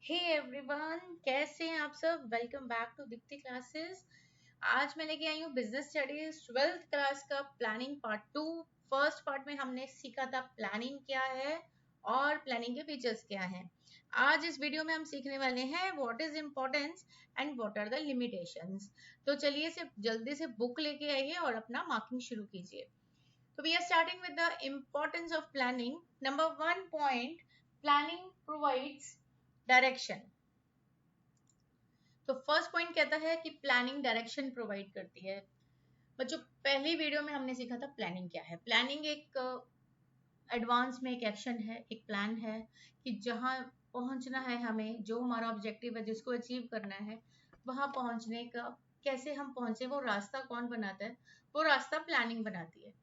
Hey everyone, कैसे हैं आप सब। Welcome back to Deepti classes. आज मैं लेके आई हूँ बिजनेस स्टडीज 12th क्लास का प्लानिंग पार्ट 2। फर्स्ट पार्ट में हमने सीखा था प्लानिंग क्या है और प्लानिंग के फीचर्स क्या हैं। आज इस वीडियो में हम सीखने वाले हैं what is importance and what are the limitations. तो चलिए से जल्दी से बुक लेके आइए और अपना मार्किंग शुरू कीजिए। तो we are starting with the importance of planning. Number 1 point, planning provides direction. तो फर्स्ट पॉइंट कहता है कि प्लानिंग डायरेक्शन प्रोवाइड करती है। बच्चों, पहली वीडियो में हमने सीखा था प्लानिंग क्या है। प्लानिंग एक एडवांस में एक एक्शन है, एक प्लान है कि जहां पहुंचना है हमें, जो हमारा ऑब्जेक्टिव है जिसको अचीव करना है, वहां पहुंचने का कैसे हम पहुंचे, वो रास्ता कौन बनाता है, वो रास्ता प्लानिंग बनाती है।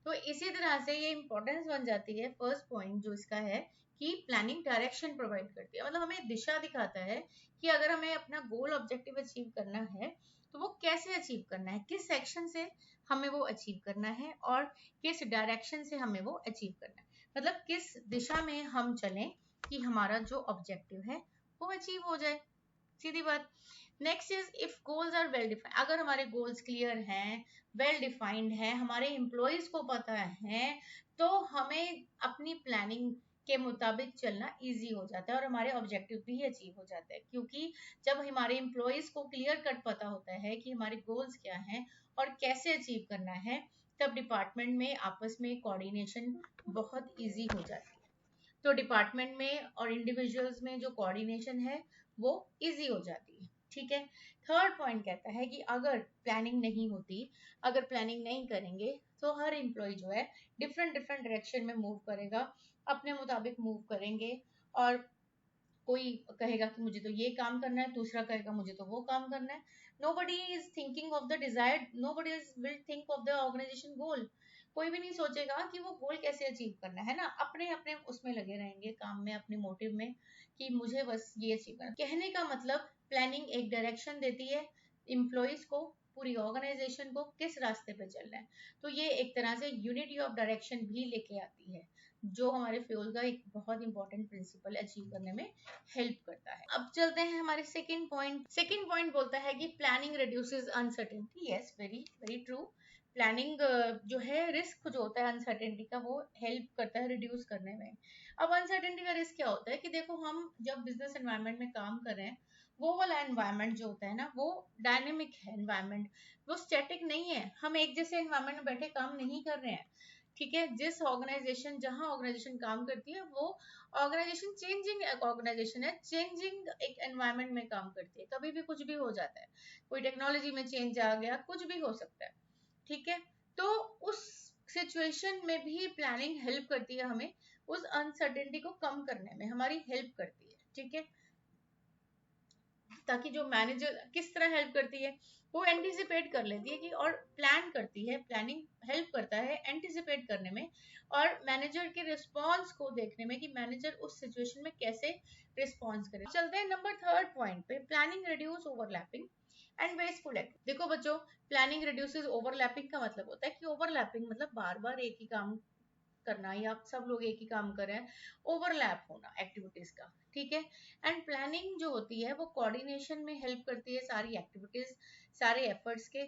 तो इसी तरह से ये इंपॉर्टेंस बन जाती है फर्स्ट पॉइंट जो इसका है कि प्लानिंग डायरेक्शन प्रोवाइड करती है। मतलब हमें दिशा दिखाता है कि अगर हमें अपना गोल ऑब्जेक्टिव अचीव करना है तो वो कैसे अचीव करना है, किस सेक्शन से हमें वो अचीव करना है और किस डायरेक्शन से हमें वो अचीव करना है। मतलब किस दिशा में हम चलें कि हमारा जो ऑब्जेक्टिव है वो अचीव हो जाए। सीधी बात। Next is if goals are well defined. अगर हमारे गोल्स क्लियर हैं, वेल डिफाइंड है, हमारे एम्प्लॉयज को पता है, तो हमें अपनी प्लानिंग के मुताबिक चलना इजी हो जाता है और हमारे ऑब्जेक्टिव भी अचीव हो जाते हैं। क्योंकि जब हमारे एम्प्लॉयज को क्लियर कट पता होता है कि हमारे गोल्स क्या हैं और कैसे अचीव करना है, तब डिपार्टमेंट में आपस में कोऑर्डिनेशन बहुत इजी हो जाती है। तो डिपार्टमेंट में और इंडिविजुअल्स में जो कोऑर्डिनेशन है वो इजी हो जाती है। ठीक है। थर्ड पॉइंट कहता है कि अगर प्लानिंग नहीं होती, अगर प्लानिंग नहीं करेंगे, तो हर एम्प्लॉय जो है डिफरेंट डिफरेंट डायरेक्शन में मूव करेगा, अपने मुताबिक मूव करेंगे। और कोई कहेगा कि मुझे तो ये काम करना है, दूसरा कहेगा मुझे तो वो काम करना है। nobody is thinking of the desired, nobody is will think of the organization goal। कोई भी नहीं सोचेगा कि वो गोल कैसे अचीव करना है ना, अपने अपने उसमें लगे रहेंगे काम में, अपने मोटिव में कि मुझे बस ये अचीव करना। कहने का मतलब प्लानिंग एक डायरेक्शन देती है एम्प्लॉयज को, पूरी ऑर्गेनाइजेशन को किस रास्ते पे चलना है। तो ये एक तरह से यूनिटी ऑफ डायरेक्शन भी लेके आती है, जो हमारे फ्यूल का एक बहुत इंपॉर्टेंट प्रिंसिपल अचीव करने में हेल्प करता है। अब चलते हैं हमारे सेकंड पॉइंट। सेकंड पॉइंट बोलता है कि planning reduces uncertainty. Yes, very very true. Planning जो है, रिस्क जो होता है अनसर्टेनिटी का, वो हेल्प करता है रिड्यूस करने में। अब अनसर्टेनिटी का रिस्क क्या होता है कि देखो, हम जब बिजनेस एनवायरनमेंट में काम कर रहे हैं, वो वाला एनवायरनमेंट जो होता है ना, वो डायनेमिक है एनवायरनमेंट, वो स्टैटिक नहीं है। हम एक जैसे एनवायरनमेंट में बैठे काम नहीं कर रहे हैं। ठीक है। जिस ऑर्गेनाइजेशन, जहां ऑर्गेनाइजेशन काम करती है, वो ऑर्गेनाइजेशन चेंजिंग ऑर्गेनाइजेशन है, चेंजिंग एक एनवायरनमेंट में काम करती है। कभी भी कुछ भी हो जाता है, कोई टेक्नोलॉजी में चेंज आ गया, कुछ भी हो सकता है। ठीक है। तो उस सिचुएशन में भी प्लानिंग हेल्प करती है हमें, उस अनसर्टेनिटी को कम करने में हमारी हेल्प करती है। ठीक है। ताकि जो मैनेजर किस तरह हेल्प करती है, वो एंटिसिपेट कर लेती है कि, और प्लान करती है। प्लानिंग हेल्प करता है एंटिसिपेट करने में और मैनेजर के रिस्पॉन्स को देखने में कि मैनेजर उस सिचुएशन में कैसे रिस्पॉन्स करे। चलते हैं नंबर थर्ड पॉइंट पे, planning reduce overlapping and wasteful act. देखो बच्चों, प्लानिंग रिड्यूसेस ओवरलैपिंग का मतलब होता है कि ओवरलैपिंग मतलब बार बार एक ही काम करना, या सब लोग एक ही काम कर रहे हैं, ओवरलैप होना एक्टिविटीज का। ठीक है। एंड प्लानिंग जो होती है वो कोऑर्डिनेशन में हेल्प करती है, सारी एक्टिविटीज, सारे एफर्ट्स के।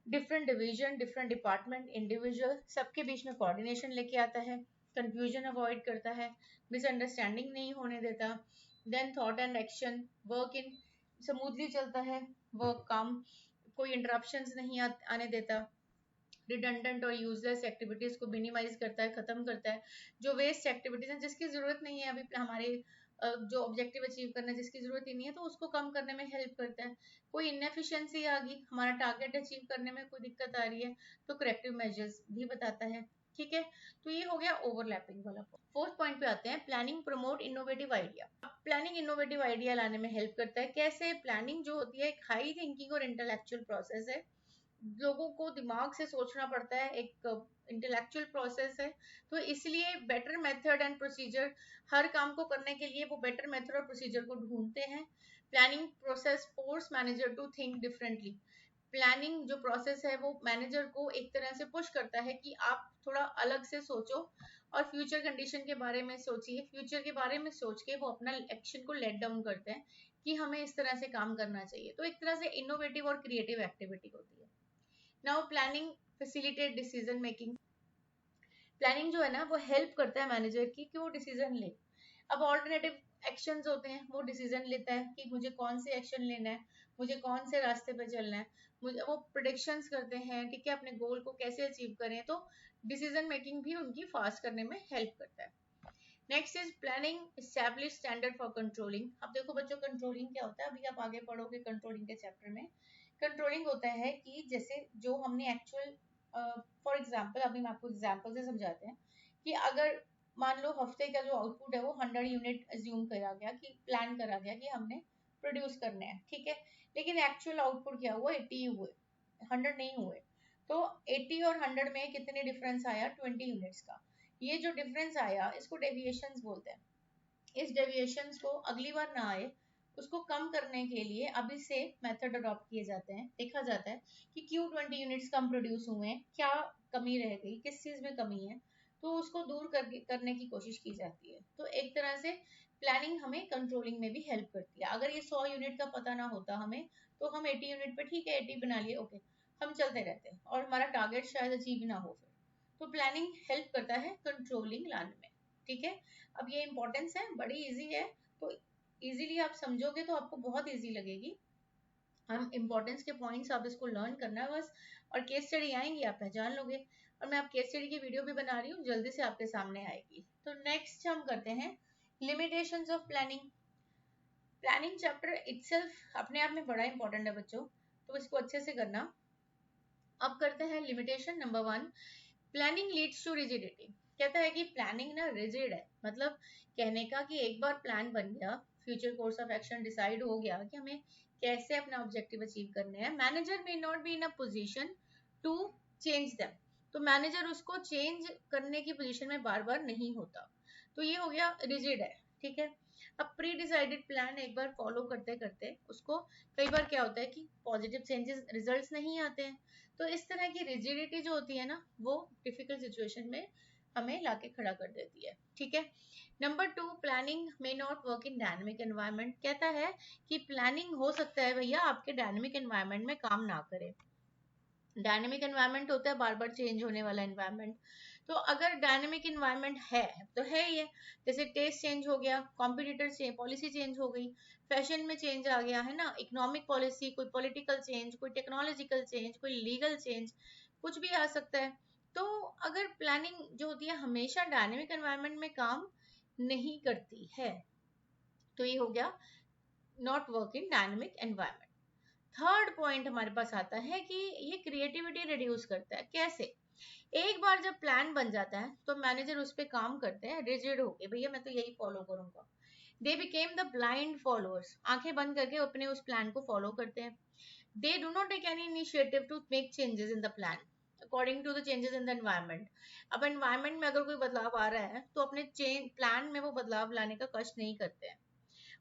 Different division, different department, individual, सबके बीच में कोऑर्डिनेशन लेके आता है, कंफ्यूजन अवॉइड करता है, मिसअंडरस्टैंडिंग नहीं होने देता। Then thought and action, work in smoothly चलता है, वर्क काम, कोई इंटरप्शंस नहीं आने देता। रिडंडेंट और यूजलेस एक्टिविटीज को मिनिमाइज करता है, खत्म करता है। जो वेस्ट एक्टिविटीज हैं, जिसकी जरूरत नहीं है अभी हमारे जो ऑब्जेक्टिव अचीव करना है, जिसकी जरूरत ही नहीं है, तो उसको कम करने में हेल्प करता है। कोई इनएफिशिएंसी आ गई, हमारा टारगेट अचीव करने में कोई दिक्कत आ रही है, तो करेक्टिव मेजर्स भी बताता है। ठीक है। तो ये हो गया ओवरलैपिंग वाला। फोर्थ पॉइंट पे आते हैं, planning promote innovative idea. Planning innovative idea लाने में हेल्प करता है। कैसे? प्लानिंग जो होती है एक हाई थिंकिंग और इंटेलेक्चुअल प्रोसेस है। लोगों को दिमाग से सोचना पड़ता है, एक इंटेलेक्चुअल प्रोसेस है। तो इसलिए बेटर मेथड एंड प्रोसीजर, हर काम को करने के लिए वो बेटर मेथड और प्रोसीजर को ढूंढते हैं। Planning process force manager to think differently. Planning जो प्रोसेस है वो मैनेजर को एक तरह से पुश करता है कि आप थोड़ा अलग से सोचो और फ्यूचर कंडीशन के बारे में सोचिए। फ्यूचर के बारे में सोच के वो अपना एक्शन को लेट डाउन करते हैं कि हमें इस तरह से काम करना चाहिए। तो एक तरह से इनोवेटिव और क्रिएटिव एक्टिविटी होती है। Now planning facilitate decision making. Planning जो है ना वो हेल्प करता है मैनेजर की कि वो डिसीजन ले। अब ऑल्टरनेटिव एक्शंस होते हैं, वो डिसीजन लेता है कि मुझे कौन से एक्शन लेना है, मुझे कौन से रास्ते पे चलना है, मुझे वो प्रोडिक्शंस करते हैं, ठीक है, अपने गोल को कैसे अचीव करें। तो डिसीजन मेकिंग भी उनकी फास्ट करने में हेल्प करता है। Next is planning establish standard for controlling. अब देखो बच्चों, कंट्रोलिंग क्या होता है, अभी आप आगे पढ़ोगे कंट्रोलिंग के चैप्टर में। कंट्रोलिंग होता है कि जैसे जो हमने एक्चुअल, फॉर एग्जाम्पल अभी मैं आपको एग्जाम्पल से समझाते हैं कि अगर मान लो हफ्ते का जो आउटपुट है वो 100 यूनिट अज्यूम करा गया, कि प्लान करा गया कि हमने प्रोड्यूस करने हैं, ठीक है, लेकिन एक्चुअल आउटपुट क्या हुआ, 80 हुए, 100 नहीं हुए। तो 80 और 100 में कितने डिफरेंस आया, 20 यूनिट्स का। ये जो डिफरेंस आया इसको डेविएशंस बोलते हैं। इस डेविएशंस को अगली बार ना आए उसको कम करने के लिए अभी से मेथड अडॉप्ट किए जाते हैं। देखा जाता है कि क्यों 20 यूनिट्स कम प्रोड्यूस हुए हैं, क्या कमी रह गई, किस चीज में कमी है, तो उसको दूर करने की कोशिश की जाती है। तो एक तरह से प्लानिंग हमें कंट्रोलिंग में भी हेल्प करती है। अगर ये 100 यूनिट का पता ना होता हमें, तो हम 80 यूनिट पे ठीक है 80 बना लिए, ओके, हम चलते रहते हैं और हमारा टारगेट शायद अचीव ना हो। फिर तो प्लानिंग हेल्प करता है कंट्रोलिंग लाने में, ठीक है। अब ये इंपॉर्टेंस है, बड़ी इजी है, तो इजीली आप समझोगे तो आपको बहुत इजी लगेगी। हम इंपॉर्टेंस के पॉइंट्स आप इसको लर्न करना है बस, और केस स्टडी आएंगी आप पहचान लोगे। और मैं आप केस स्टडी की वीडियो भी बना रही हूँ, जल्दी से आपके सामने आएगी। तो नेक्स्ट हम करते हैं limitations of planning. Planning chapter itself अपने आप में बड़ा इंपॉर्टेंट है बच्चों, तो इसको अच्छे से करना। अब करते हैं limitation number 1, planning leads to rigidity. कहता है कि प्लानिंग ना रिजिड है, मतलब कहने का कि एक बार प्लान बन गया, future course of action decide हो गया कि हमें कैसे अपना ऑब्जेक्टिव अचीव करने हैं, manager may not be in a position to change them. तो मैनेजर उसको चेंज करने की पोजीशन में बार बार नहीं होता। तो ये हो गया रिजिड है, ठीक है। अब प्री डिसाइडेड प्लान एक बार फॉलो करते करते उसको कई बार क्या होता है कि पॉजिटिव चेंजेस रिजल्ट्स नहीं आते हैं। तो इस तरह की रिजिडिटी जो होती है ना वो डिफिकल्ट सिचुएशन में हमें लाके खड़ा कर देती है, ठीक है। Number 2, planning may not work in dynamic environment. कहता है कि प्लानिंग हो सकता है भैया आपके डायनेमिक एनवायरनमेंट में काम ना करे। डायनेमिक एनवायरनमेंट होता है बार बार चेंज होने वाला एनवायरनमेंट। तो अगर डायनेमिक एनवायरनमेंट है तो है ये, जैसे टेस्ट चेंज हो गया, कॉम्पिटिटर से पॉलिसी चेंज हो गई, फैशन में चेंज आ गया है ना, इकोनॉमिक पॉलिसी, कोई पॉलिटिकल चेंज, कोई टेक्नोलॉजिकल चेंज, कोई लीगल चेंज, कुछ भी आ सकता है। तो अगर प्लानिंग जो होती है हमेशा डायनेमिक एनवायरनमेंट में काम नहीं करती है, तो ये हो गया not work in dynamic environment. Third point हमारे पास आता है कि ये क्रिएटिविटी रिड्यूस करता है। कैसे? एक बार जब प्लान बन जाता है तो मैनेजर उस पर काम करते हैं रिजिड होके, भैया मैं तो यही फॉलो करूंगा। They became the blind followers, आंखें बंद करके अपने उस प्लान को फॉलो करते हैं। They do not take any initiative to make changes in the plan according to the changes in the environment. अब एनवायरनमेंट में अगर कोई बदलाव आ रहा है तो अपने प्लान में वो बदलाव लाने का कष्ट नहीं करते हैं।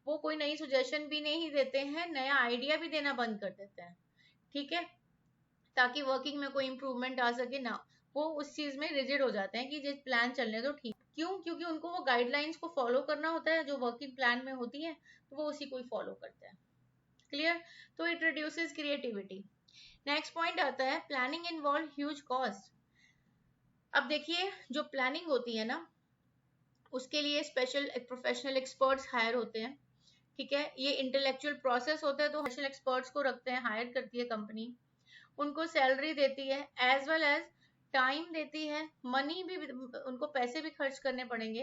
वो कोई नई सुजेशन भी नहीं देते हैं, नया आइडिया भी देना बंद कर देते हैं, ठीक है, ताकि वर्किंग में कोई इंप्रूवमेंट आ सके ना। वो उस चीज में रिजिड हो जाते हैं कि जिस प्लान चलने तो ठीक। क्यों? क्योंकि उनको वो गाइडलाइंस को फॉलो करना होता है जो वर्किंग प्लान में होती है, तो वो उसी को ही फॉलो करते हैं। क्लियर? तो it reduces creativity. Next point आता है प्लानिंग इन्वॉल्व ह्यूज कॉस्ट। अब देखिए जो प्लानिंग होती है ना उसके लिए स्पेशल प्रोफेशनल एक्सपर्ट्स हायर होते हैं, ठीक है। ये इंटेलेक्चुअल प्रोसेस होता है तो प्रोफेशनल एक्सपर्ट्स को रखते हैं, हायर करती है कंपनी, उनको सैलरी देती है एज वेल एज टाइम देती है, मनी भी, उनको पैसे भी खर्च करने पड़ेंगे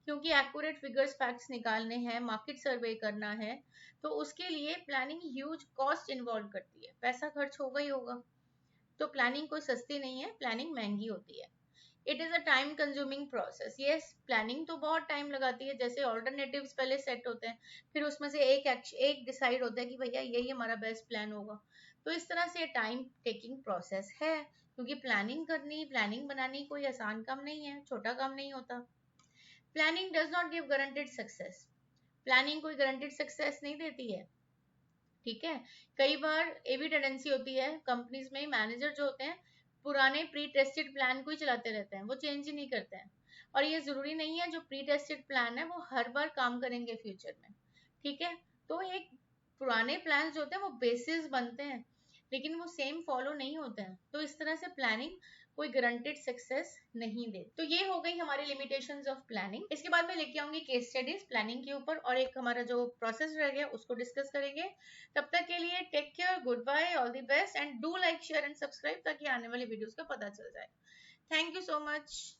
क्योंकि एक्यूरेट फिगर्स फैक्ट्स निकालने हैं, मार्केट सर्वे करना है। तो उसके लिए प्लानिंग ह्यूज कॉस्ट इन्वॉल्व करती है, पैसा खर्च होगा ही होगा। तो प्लानिंग कोई सस्ती नहीं है, प्लानिंग महंगी होती है। It is a time consuming process. Yes, planning तो बहुत टाइम लगाती है, जैसे ऑल्टरनेटिव्स पहले सेट होते हैं, फिर उसमें से एक डिसाइड होता है कि भैया यही हमारा बेस्ट प्लान होगा। तो इस तरह से टाइम टेकिंग प्रोसेस है, क्योंकि प्लानिंग करनी, प्लानिंग बनानी कोई आसान काम नहीं है, छोटा काम नहीं होता। Planning does not give guaranteed success. Planning कोई गारंटेड सक्सेस नहीं देती है। ठीक है। कई बार ये भी टेंडेंसी होती है कंपनीज में, मैनेजर जो होते हैं पुराने प्री टेस्टेड प्लान को ही चलाते रहते हैं, वो चेंज ही नहीं करते हैं। और ये जरूरी नहीं है जो प्री टेस्टेड प्लान है वो हर बार काम करेंगे फ्यूचर में, ठीक है। तो एक पुराने प्लान जो होते हैं वो बेसिस बनते हैं, लेकिन वो सेम फॉलो नहीं होते हैं। तो इस तरह से प्लानिंग कोई गारंटेड सक्सेस नहीं दे। तो ये हो गई हमारी लिमिटेशंस ऑफ प्लानिंग। इसके बाद मैं लेके आऊंगी केस स्टडीज प्लानिंग के ऊपर, और एक हमारा जो प्रोसेस रह गया उसको डिस्कस करेंगे। तब तक के लिए take care, good bye, all the best, and do like, share and subscribe ताकि आने वाली वीडियोस का पता चल जाए। Thank you so much.